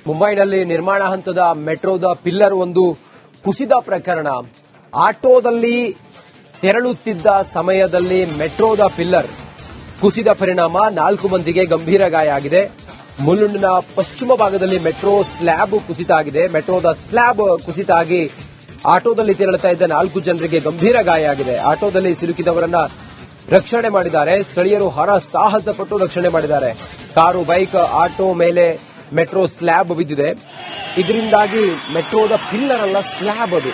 ಮುಂಬೈನಲ್ಲಿ ನಿರ್ಮಾಣ ಹಂತದ ಮೆಟ್ರೋದ ಪಿಲ್ಲರ್ ಒಂದು ಕುಸಿದ ಪ್ರಕರಣ. ಆಟೋದಲ್ಲಿ ತೆರಳುತ್ತಿದ್ದ ಸಮಯದಲ್ಲಿ ಮೆಟ್ರೋದ ಪಿಲ್ಲರ್ ಕುಸಿದ ಪರಿಣಾಮ 4 ಮಂದಿಗೆ ಗಂಭೀರ ಗಾಯ ಆಗಿದೆ. ಮುಲುಂಡ್ನ ಪಶ್ಚಿಮ ಭಾಗದಲ್ಲಿ ಮೆಟ್ರೋ ಸ್ಲ್ಯಾಬ್ ಕುಸಿತ ಆಗಿದೆ. ಮೆಟ್ರೋದ ಸ್ಲ್ಯಾಬ್ ಕುಸಿತ ಆಗಿ ಆಟೋದಲ್ಲಿ ತೆರಳುತ್ತಾ ಇದ್ದ 4 ಜನರಿಗೆ ಗಂಭೀರ ಗಾಯ ಆಗಿದೆ. ಆಟೋದಲ್ಲಿ ಸಿಲುಕಿದವರನ್ನ ರಕ್ಷಣೆ ಮಾಡಿದ್ದಾರೆ. ಸ್ಥಳೀಯರು ಹರಸಾಹಸ ಪಟ್ಟು ರಕ್ಷಣೆ ಮಾಡಿದ್ದಾರೆ. ಕಾರು, ಬೈಕ್, ಆಟೋ ಮೇಲೆ ಮೆಟ್ರೋ ಸ್ಲ್ಯಾಬ್ ಬಿದ್ದಿದೆ. ಇದರಿಂದಾಗಿ ಮೆಟ್ರೋದ ಪಿಲ್ಲರ್ ಅಲ್ಲ, ಸ್ಲ್ಯಾಬ್ ಅದು.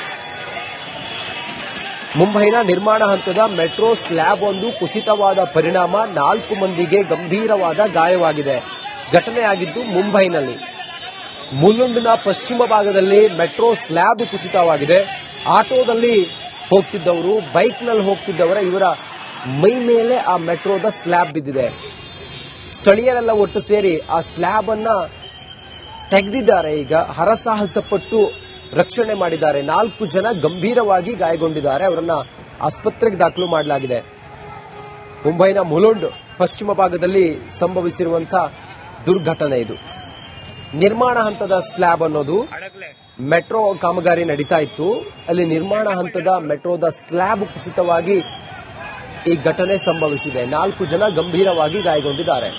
ಮುಂಬೈನ ನಿರ್ಮಾಣ ಹಂತದ ಮೆಟ್ರೋ ಸ್ಲ್ಯಾಬ್ ಒಂದು ಕುಸಿತವಾದ ಪರಿಣಾಮ 4 ಮಂದಿಗೆ ಗಂಭೀರವಾದ ಗಾಯವಾಗಿದೆ. ಘಟನೆಯಾಗಿದ್ದು ಮುಂಬೈನಲ್ಲಿ. ಮುಲುಂಡ್ನ ಪಶ್ಚಿಮ ಭಾಗದಲ್ಲಿ ಮೆಟ್ರೋ ಸ್ಲ್ಯಾಬ್ ಕುಸಿತವಾಗಿದೆ. ಆಟೋದಲ್ಲಿ ಹೋಗ್ತಿದ್ದವರು, ಬೈಕ್ನಲ್ಲಿ ಹೋಗ್ತಿದ್ದವರ ಇವರ ಮೈ ಮೇಲೆ ಆ ಮೆಟ್ರೋದ ಸ್ಲ್ಯಾಬ್ ಬಿದ್ದಿದೆ. ಸ್ಥಳೀಯರೆಲ್ಲ ಒಟ್ಟು ಸೇರಿ ಆ ಸ್ಲ್ಯಾಬ್ ಅನ್ನ ತೆಗೆದಿದ್ದಾರೆ. ಈಗ ಹರಸಾಹಸ ಪಟ್ಟು ರಕ್ಷಣೆ ಮಾಡಿದ್ದಾರೆ. 4 ಜನ ಗಂಭೀರವಾಗಿ ಗಾಯಗೊಂಡಿದ್ದಾರೆ. ಅವರನ್ನ ಆಸ್ಪತ್ರೆಗೆ ದಾಖಲು ಮಾಡಲಾಗಿದೆ. ಮುಂಬೈನ ಮುಲುಂಡ್ ಪಶ್ಚಿಮ ಭಾಗದಲ್ಲಿ ಸಂಭವಿಸಿರುವಂತಹ ದುರ್ಘಟನೆ ಇದು. ನಿರ್ಮಾಣ ಹಂತದ ಸ್ಲ್ಯಾಬ್ ಅನ್ನೋದು ಮೆಟ್ರೋ ಕಾಮಗಾರಿ ನಡೀತಾ ಇತ್ತು. ಅಲ್ಲಿ ನಿರ್ಮಾಣ ಹಂತದ ಮೆಟ್ರೋದ ಸ್ಲ್ಯಾಬ್ ಕುಸಿತವಾಗಿ ಈ ಘಟನೆ ಸಂಭವಿಸಿದೆ. 4 ಜನ ಗಂಭೀರವಾಗಿ ಗಾಯಗೊಂಡಿದ್ದಾರೆ.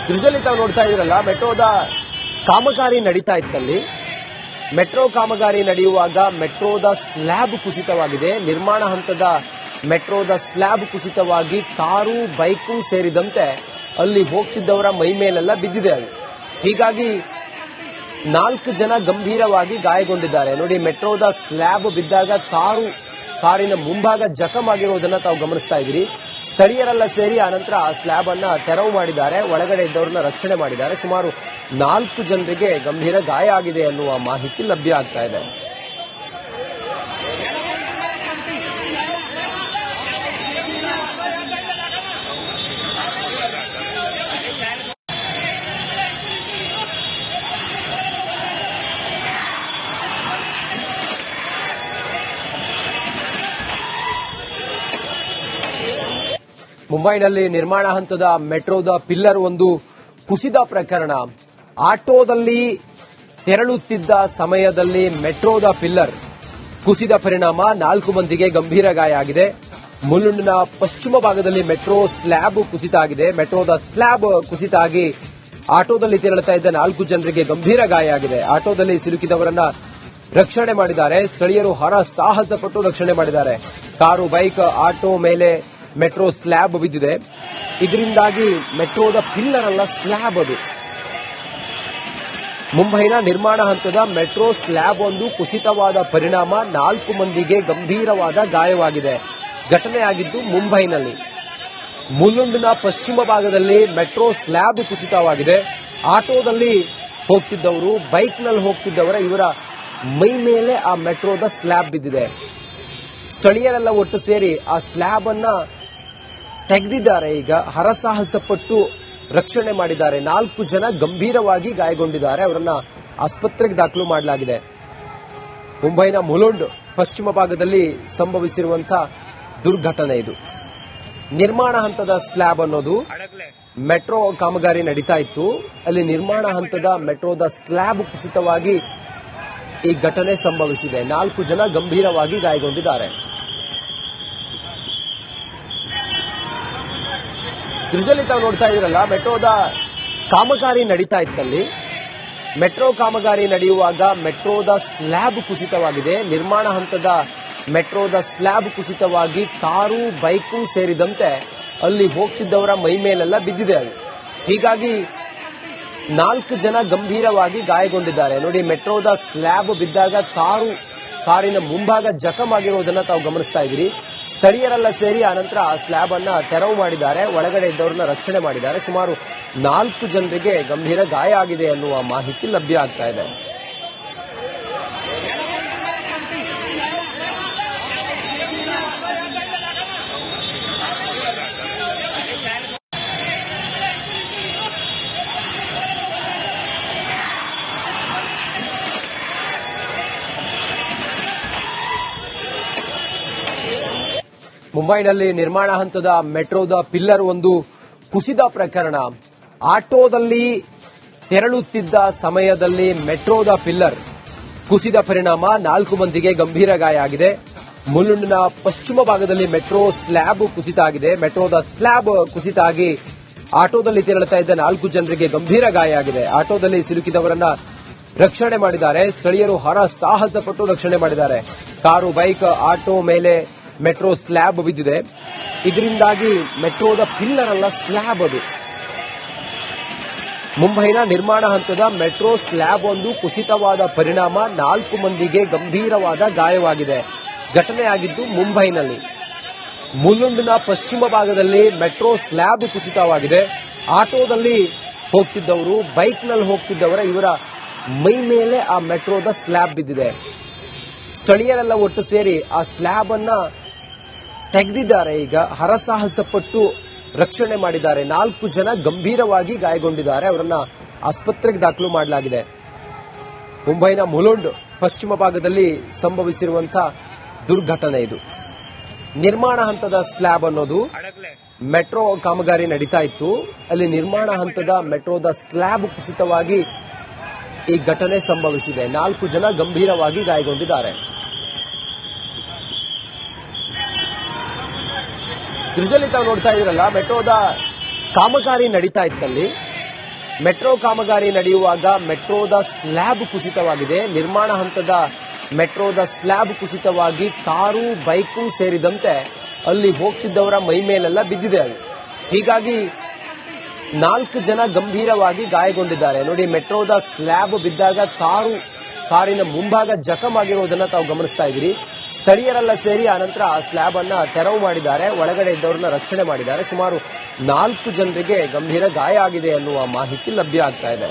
ದೃಶ್ಯದಲ್ಲಿ ತಾವು ನೋಡ್ತಾ ಇದ್ರಲ್ಲ, ಮೆಟ್ರೋದ ಕಾಮಗಾರಿ ನಡೀತಾ ಇತ್ತಲ್ಲಿ. ಮೆಟ್ರೋ ಕಾಮಗಾರಿ ನಡೆಯುವಾಗ ಮೆಟ್ರೋದ ಸ್ಲ್ಯಾಬ್ ಕುಸಿತವಾಗಿದೆ. ನಿರ್ಮಾಣ ಹಂತದ ಮೆಟ್ರೋದ ಸ್ಲ್ಯಾಬ್ ಕುಸಿತವಾಗಿ ಕಾರು, ಬೈಕು ಸೇರಿದಂತೆ ಅಲ್ಲಿ ಹೋಗ್ತಿದ್ದವರ ಮೈ ಮೇಲೆಲ್ಲ ಬಿದ್ದಿದೆ ಅದು. ಹೀಗಾಗಿ 4 ಜನ ಗಂಭೀರವಾಗಿ ಗಾಯಗೊಂಡಿದ್ದಾರೆ. ನೋಡಿ, ಮೆಟ್ರೋದ ಸ್ಲ್ಯಾಬ್ ಬಿದ್ದಾಗ ಕಾರಿನ ಮುಂಭಾಗ ಜಖಮ್ ಆಗಿರೋದನ್ನ ತಾವು ಗಮನಿಸ್ತಾ ಇದ್ದೀರಿ. ಸ್ಥಳೀಯರೆಲ್ಲ ಸೇರಿ ಆನಂತರ ಆ ಸ್ಲ್ಯಾಬ್ ಅನ್ನ ತೆರವು ಮಾಡಿದ್ದಾರೆ. ಒಳಗಡೆ ಇದ್ದವರನ್ನ ರಕ್ಷಣೆ ಮಾಡಿದ್ದಾರೆ. ಸುಮಾರು 4 ಜನರಿಗೆ ಗಂಭೀರ ಗಾಯ ಆಗಿದೆ ಅನ್ನುವ ಮಾಹಿತಿ ಲಭ್ಯ ಆಗ್ತಾ ಇದೆ. ಮುಂಬೈನಲ್ಲಿ ನಿರ್ಮಾಣ ಹಂತದ ಮೆಟ್ರೋದ ಪಿಲ್ಲರ್ ಒಂದು ಕುಸಿದ ಪ್ರಕರಣ. ಆಟೋದಲ್ಲಿ ತೆರಳುತ್ತಿದ್ದ ಸಮಯದಲ್ಲಿ ಮೆಟ್ರೋದ ಪಿಲ್ಲರ್ ಕುಸಿದ ಪರಿಣಾಮ 4 ಮಂದಿಗೆ ಗಂಭೀರ ಗಾಯ ಆಗಿದೆ. ಮುಲುಂಡ್ನ ಪಶ್ಚಿಮ ಭಾಗದಲ್ಲಿ ಮೆಟ್ರೋ ಸ್ಲ್ಯಾಬ್ ಕುಸಿತ ಆಗಿದೆ. ಮೆಟ್ರೋದ ಸ್ಲ್ಯಾಬ್ ಕುಸಿತ ಆಗಿ ಆಟೋದಲ್ಲಿ ತೆರಳುತ್ತಾ ಇದ್ದ 4 ಜನರಿಗೆ ಗಂಭೀರ ಗಾಯ ಆಗಿದೆ. ಆಟೋದಲ್ಲಿ ಸಿಲುಕಿದವರನ್ನ ರಕ್ಷಣೆ ಮಾಡಿದ್ದಾರೆ. ಸ್ಥಳೀಯರು ಹರಸಾಹಸ ಪಟ್ಟು ರಕ್ಷಣೆ ಮಾಡಿದ್ದಾರೆ. ಕಾರು, ಬೈಕ್, ಆಟೋ ಮೇಲೆ ಮೆಟ್ರೋ ಸ್ಲ್ಯಾಬ್ ಬಿದ್ದಿದೆ. ಇದರಿಂದಾಗಿ ಮೆಟ್ರೋದ ಪಿಲ್ಲರ್ ಅಲ್ಲ, ಸ್ಲ್ಯಾಬ್ ಅದು. ಮುಂಬೈನ ನಿರ್ಮಾಣ ಹಂತದ ಮೆಟ್ರೋ ಸ್ಲ್ಯಾಬ್ ಒಂದು ಕುಸಿತವಾದ ಪರಿಣಾಮ 4 ಮಂದಿಗೆ ಗಂಭೀರವಾದ ಗಾಯವಾಗಿದೆ. ಘಟನೆಯಾಗಿದ್ದು ಮುಂಬೈನಲ್ಲಿ. ಮುಲುಂಡ್ನ ಪಶ್ಚಿಮ ಭಾಗದಲ್ಲಿ ಮೆಟ್ರೋ ಸ್ಲ್ಯಾಬ್ ಕುಸಿತವಾಗಿದೆ. ಆಟೋದಲ್ಲಿ ಹೋಗ್ತಿದ್ದವರು, ಬೈಕ್ನಲ್ಲಿ ಹೋಗ್ತಿದ್ದವರ ಇವರ ಮೈ ಮೇಲೆ ಆ ಮೆಟ್ರೋದ ಸ್ಲ್ಯಾಬ್ ಬಿದ್ದಿದೆ. ಸ್ಥಳೀಯರೆಲ್ಲ ಒಟ್ಟು ಸೇರಿ ಆ ಸ್ಲ್ಯಾಬ್ ಅನ್ನ ತೆಗೆದಿದ್ದಾರೆ. ಈಗ ಹರಸಾಹಸ ಪಟ್ಟು ರಕ್ಷಣೆ ಮಾಡಿದ್ದಾರೆ. 4 ಜನ ಗಂಭೀರವಾಗಿ ಗಾಯಗೊಂಡಿದ್ದಾರೆ. ಅವರನ್ನ ಆಸ್ಪತ್ರೆಗೆ ದಾಖಲು ಮಾಡಲಾಗಿದೆ. ಮುಂಬೈನ ಮುಲುಂಡ್ ಪಶ್ಚಿಮ ಭಾಗದಲ್ಲಿ ಸಂಭವಿಸಿರುವಂತಹ ದುರ್ಘಟನೆ ಇದು. ನಿರ್ಮಾಣ ಹಂತದ ಸ್ಲ್ಯಾಬ್ ಅನ್ನೋದು ಮೆಟ್ರೋ ಕಾಮಗಾರಿ ನಡೀತಾ ಇತ್ತು. ಅಲ್ಲಿ ನಿರ್ಮಾಣ ಹಂತದ ಮೆಟ್ರೋದ ಸ್ಲ್ಯಾಬ್ ಕುಸಿತವಾಗಿ ಈ ಘಟನೆ ಸಂಭವಿಸಿದೆ. 4 ಜನ ಗಂಭೀರವಾಗಿ ಗಾಯಗೊಂಡಿದ್ದಾರೆ. ದೃಶ್ಯದಲ್ಲಿ ತಾವು ನೋಡ್ತಾ ಇದ್ರಲ್ಲ, ಮೆಟ್ರೋದ ಕಾಮಗಾರಿ ನಡೀತಾ ಇತ್ತಲ್ಲಿ. ಮೆಟ್ರೋ ಕಾಮಗಾರಿ ನಡೆಯುವಾಗ ಮೆಟ್ರೋದ ಸ್ಲ್ಯಾಬ್ ಕುಸಿತವಾಗಿದೆ. ನಿರ್ಮಾಣ ಹಂತದ ಮೆಟ್ರೋದ ಸ್ಲ್ಯಾಬ್ ಕುಸಿತವಾಗಿ ಕಾರು, ಬೈಕು ಸೇರಿದಂತೆ ಅಲ್ಲಿ ಹೋಗ್ತಿದ್ದವರ ಮೈ ಮೇಲೆಲ್ಲ ಬಿದ್ದಿದೆ ಅದು. ಹೀಗಾಗಿ 4 ಜನ ಗಂಭೀರವಾಗಿ ಗಾಯಗೊಂಡಿದ್ದಾರೆ. ನೋಡಿ, ಮೆಟ್ರೋದ ಸ್ಲ್ಯಾಬ್ ಬಿದ್ದಾಗ ಕಾರಿನ ಮುಂಭಾಗ ಜಖಮ್ ಆಗಿರೋದನ್ನ ತಾವು ಗಮನಿಸ್ತಾ ಇದ್ದೀರಿ. ಸ್ಥಳೀಯರೆಲ್ಲ ಸೇರಿ ಆನಂತರ ಆ ಸ್ಲ್ಯಾಬ್ ಅನ್ನ ತೆರವು ಮಾಡಿದ್ದಾರೆ. ಒಳಗಡೆ ಇದ್ದವರನ್ನ ರಕ್ಷಣೆ ಮಾಡಿದ್ದಾರೆ. ಸುಮಾರು 4 ಜನರಿಗೆ ಗಂಭೀರ ಗಾಯ ಆಗಿದೆ ಅನ್ನುವ ಮಾಹಿತಿ ಲಭ್ಯ ಆಗ್ತಾ ಇದೆ. ಮುಂಬೈನಲ್ಲಿ ನಿರ್ಮಾಣ ಹಂತದ ಮೆಟ್ರೋದ ಪಿಲ್ಲರ್ ಒಂದು ಕುಸಿದ ಪ್ರಕರಣ. ಆಟೋದಲ್ಲಿ ತೆರಳುತ್ತಿದ್ದ ಸಮಯದಲ್ಲಿ ಮೆಟ್ರೋದ ಪಿಲ್ಲರ್ ಕುಸಿದ ಪರಿಣಾಮ 4 ಮಂದಿಗೆ ಗಂಭೀರ ಗಾಯ ಆಗಿದೆ. ಮುಲುಂಡ್ನ ಪಶ್ಚಿಮ ಭಾಗದಲ್ಲಿ ಮೆಟ್ರೋ ಸ್ಲ್ಯಾಬ್ ಕುಸಿತ ಆಗಿದೆ. ಮೆಟ್ರೋದ ಸ್ಲ್ಯಾಬ್ ಕುಸಿತ ಆಗಿ ಆಟೋದಲ್ಲಿ ತೆರಳುತ್ತಾ ಇದ್ದ 4 ಜನರಿಗೆ ಗಂಭೀರ ಗಾಯ ಆಗಿದೆ. ಆಟೋದಲ್ಲಿ ಸಿಲುಕಿದವರನ್ನ ರಕ್ಷಣೆ ಮಾಡಿದ್ದಾರೆ. ಸ್ಥಳೀಯರು ಸಾಹಸ ಪಟ್ಟು ರಕ್ಷಣೆ ಮಾಡಿದ್ದಾರೆ. ಕಾರು, ಬೈಕ್, ಆಟೋ ಮೇಲೆ ಮೆಟ್ರೋ ಸ್ಲ್ಯಾಬ್ ಬಿದ್ದಿದೆ. ಇದರಿಂದಾಗಿ ಮೆಟ್ರೋದ ಪಿಲ್ಲರ್ ಅಲ್ಲ, ಸ್ಲ್ಯಾಬ್ ಅದು. ಮುಂಬೈನ ನಿರ್ಮಾಣ ಹಂತದ ಮೆಟ್ರೋ ಸ್ಲ್ಯಾಬ್ ಒಂದು ಕುಸಿತವಾದ ಪರಿಣಾಮ 4 ಮಂದಿಗೆ ಗಂಭೀರವಾದ ಗಾಯವಾಗಿದೆ. ಘಟನೆಯಾಗಿದ್ದು ಮುಂಬೈನಲ್ಲಿ. ಮುಲುಂಡ್ನ ಪಶ್ಚಿಮ ಭಾಗದಲ್ಲಿ ಮೆಟ್ರೋ ಸ್ಲ್ಯಾಬ್ ಕುಸಿತವಾಗಿದೆ. ಆಟೋದಲ್ಲಿ ಹೋಗ್ತಿದ್ದವರು, ಬೈಕ್ನಲ್ಲಿ ಹೋಗ್ತಿದ್ದವರ ಇವರ ಮೈ ಮೇಲೆ ಆ ಮೆಟ್ರೋದ ಸ್ಲ್ಯಾಬ್ ಬಿದ್ದಿದೆ. ಸ್ಥಳೀಯರೆಲ್ಲ ಒಟ್ಟು ಸೇರಿ ಆ ಸ್ಲ್ಯಾಬ್ ಅನ್ನ ತೆಗೆದಿದ್ದಾರೆ. ಈಗ ಹರಸಾಹಸ ಪಟ್ಟು ರಕ್ಷಣೆ ಮಾಡಿದ್ದಾರೆ. 4 ಜನ ಗಂಭೀರವಾಗಿ ಗಾಯಗೊಂಡಿದ್ದಾರೆ. ಅವರನ್ನ ಆಸ್ಪತ್ರೆಗೆ ದಾಖಲು ಮಾಡಲಾಗಿದೆ. ಮುಂಬೈನ ಮುಲುಂಡ್ ಪಶ್ಚಿಮ ಭಾಗದಲ್ಲಿ ಸಂಭವಿಸಿರುವಂತಹ ದುರ್ಘಟನೆ ಇದು. ನಿರ್ಮಾಣ ಹಂತದ ಸ್ಲ್ಯಾಬ್ ಅನ್ನೋದು ಮೆಟ್ರೋ ಕಾಮಗಾರಿ ನಡೀತಾ ಇತ್ತು. ಅಲ್ಲಿ ನಿರ್ಮಾಣ ಹಂತದ ಮೆಟ್ರೋದ ಸ್ಲ್ಯಾಬ್ ಕುಸಿತವಾಗಿ ಈ ಘಟನೆ ಸಂಭವಿಸಿದೆ. 4 ಜನ ಗಂಭೀರವಾಗಿ ಗಾಯಗೊಂಡಿದ್ದಾರೆ. ದೃಶ್ಯದಲ್ಲಿ ತಾವು ನೋಡ್ತಾ ಇದ್ರಲ್ಲ, ಮೆಟ್ರೋದ ಕಾಮಗಾರಿ ನಡೀತಾ ಇತ್ತಲ್ಲಿ. ಮೆಟ್ರೋ ಕಾಮಗಾರಿ ನಡೆಯುವಾಗ ಮೆಟ್ರೋದ ಸ್ಲ್ಯಾಬ್ ಕುಸಿತವಾಗಿದೆ. ನಿರ್ಮಾಣ ಹಂತದ ಮೆಟ್ರೋದ ಸ್ಲ್ಯಾಬ್ ಕುಸಿತವಾಗಿ ಕಾರು, ಬೈಕು ಸೇರಿದಂತೆ ಅಲ್ಲಿ ಹೋಗ್ತಿದ್ದವರ ಮೈ ಮೇಲೆಲ್ಲ ಬಿದ್ದಿದೆ ಅದು. ಹೀಗಾಗಿ 4 ಜನ ಗಂಭೀರವಾಗಿ ಗಾಯಗೊಂಡಿದ್ದಾರೆ. ನೋಡಿ, ಮೆಟ್ರೋದ ಸ್ಲ್ಯಾಬ್ ಬಿದ್ದಾಗ ಕಾರಿನ ಮುಂಭಾಗ ಜಖಮ್ ಆಗಿರೋದನ್ನ ತಾವು ಗಮನಿಸ್ತಾ ಇದ್ದೀರಿ. ಸ್ಥಳೀಯರೆಲ್ಲ ಸೇರಿ ಆನಂತರ ಆ ಸ್ಲ್ಯಾಬ್ ಅನ್ನ ತೆರವು ಮಾಡಿದ್ದಾರೆ. ಒಳಗಡೆ ಇದ್ದವರನ್ನ ರಕ್ಷಣೆ ಮಾಡಿದ್ದಾರೆ. ಸುಮಾರು 4 ಜನರಿಗೆ ಗಂಭೀರ ಗಾಯ ಆಗಿದೆ ಅನ್ನುವ ಮಾಹಿತಿ ಲಭ್ಯ ಆಗ್ತಾ ಇದೆ.